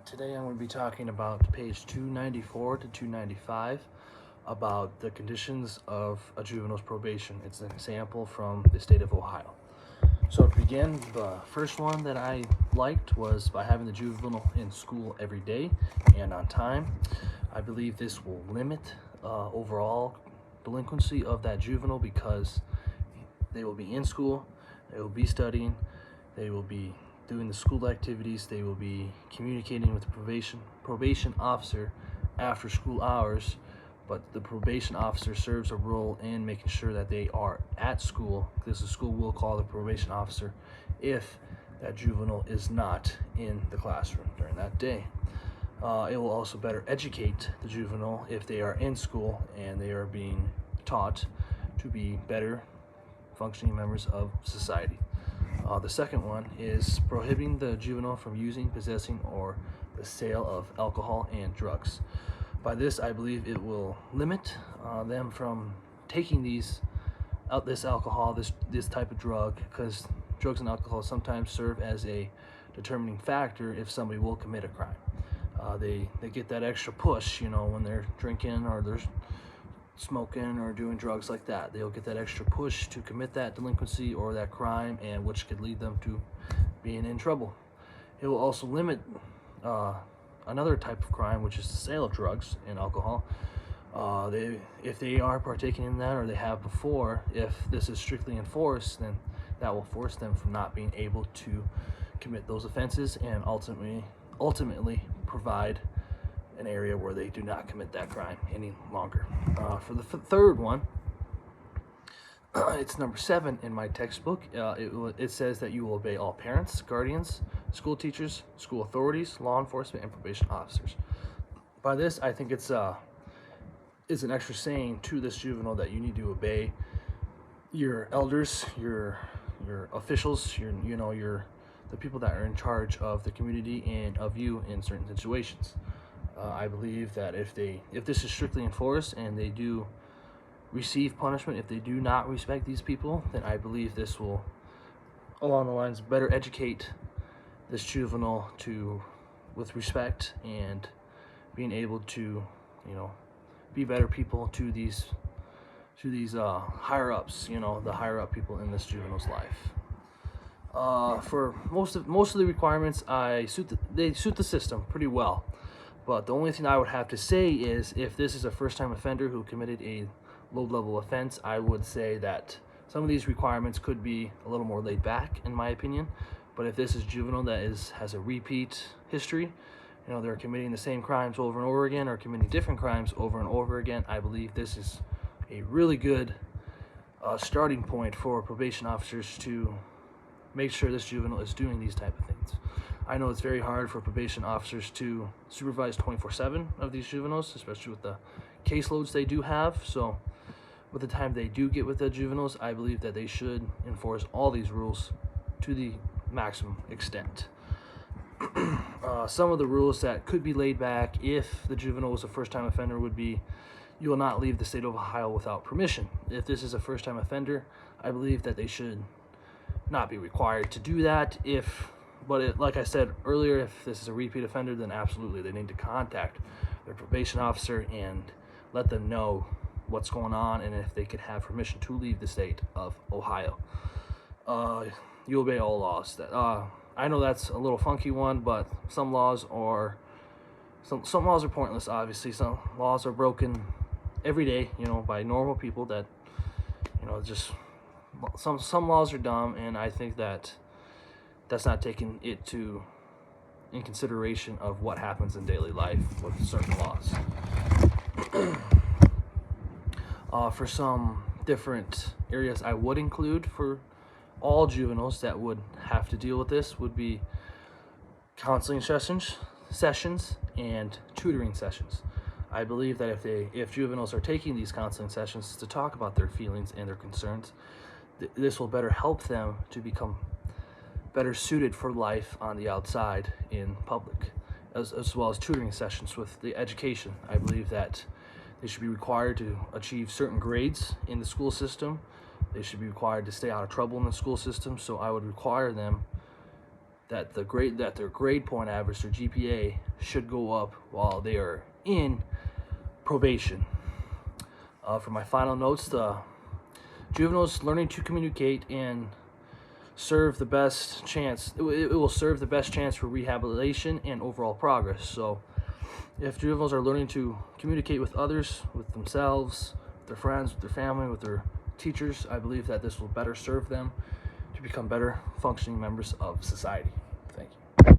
Today I'm going to be talking about page 294 to 295 about the conditions of a juvenile's probation. It's an example from the state of Ohio. So to begin, the first one that I liked was by having the juvenile in school every day and on time. I believe this will limit overall delinquency of that juvenile because they will be in school, they will be studying, they will be doing the school activities, they will be communicating with the probation officer after school hours, but the probation officer serves a role in making sure that they are at school, because the school will call the probation officer if that juvenile is not in the classroom during that day. It will also better educate the juvenile if they are in school and they are being taught to be better functioning members of society. The second one is prohibiting the juvenile from using, possessing, or the sale of alcohol and drugs. By this, I believe it will limit them from taking this alcohol, this type of drug, because drugs and alcohol sometimes serve as a determining factor if somebody will commit a crime. They get that extra push, when they're drinking or they're smoking or doing drugs like that. They'll get that extra push to commit that delinquency or that crime, and which could lead them to being in trouble. It will also limit another type of crime, which is the sale of drugs and alcohol. If they are partaking in that, or they have before, if this is strictly enforced, then that will force them from not being able to commit those offenses and ultimately provide an area where they do not commit that crime any longer. For the third one, it's number 7 in my textbook. It says that you will obey all parents, guardians, school teachers, school authorities, law enforcement, and probation officers. By this, I think it's an extra saying to this juvenile that you need to obey your elders, your officials, the people that are in charge of the community and of you in certain situations. I believe that if this is strictly enforced and they do receive punishment if they do not respect these people, then I believe this will, along the lines, better educate this juvenile with respect and being able to, be better people to these higher ups, the higher up people in this juvenile's life. For most of the requirements, they suit the system pretty well. But the only thing I would have to say is, if this is a first-time offender who committed a low-level offense, I would say that some of these requirements could be a little more laid back, in my opinion. But if this is juvenile that has a repeat history, they're committing the same crimes over and over again, or committing different crimes over and over again, I believe this is a really good starting point for probation officers to make sure this juvenile is doing these type of things. I know it's very hard for probation officers to supervise 24/7 of these juveniles, especially with the caseloads they do have. So with the time they do get with the juveniles, I believe that they should enforce all these rules to the maximum extent. Some of the rules that could be laid back if the juvenile was a first-time offender would be, you will not leave the state of Ohio without permission. If this is a first-time offender, I believe that they should not be required to do that. Like I said earlier, if this is a repeat offender, then absolutely they need to contact their probation officer and let them know what's going on and if they could have permission to leave the state of Ohio. You obey all laws. I know that's a little funky one, but some laws are pointless. Obviously, some laws are broken every day, by normal people that, just some laws are dumb, and I think that's not taking it in consideration of what happens in daily life with certain laws. For some different areas I would include for all juveniles that would have to deal with this would be counseling sessions and tutoring sessions. I believe that if juveniles are taking these counseling sessions to talk about their feelings and their concerns, this will better help them to become better suited for life on the outside in public, as well as tutoring sessions with the education. I believe that they should be required to achieve certain grades in the school system. They should be required to stay out of trouble in the school system, so I would require them that their grade point average, their GPA, should go up while they are in probation. For my final notes, the juveniles learning to communicate and serve the best chance. It will serve the best chance for rehabilitation and overall progress. So, if juveniles are learning to communicate with others, with themselves, with their friends, with their family, with their teachers, I believe that this will better serve them to become better functioning members of society.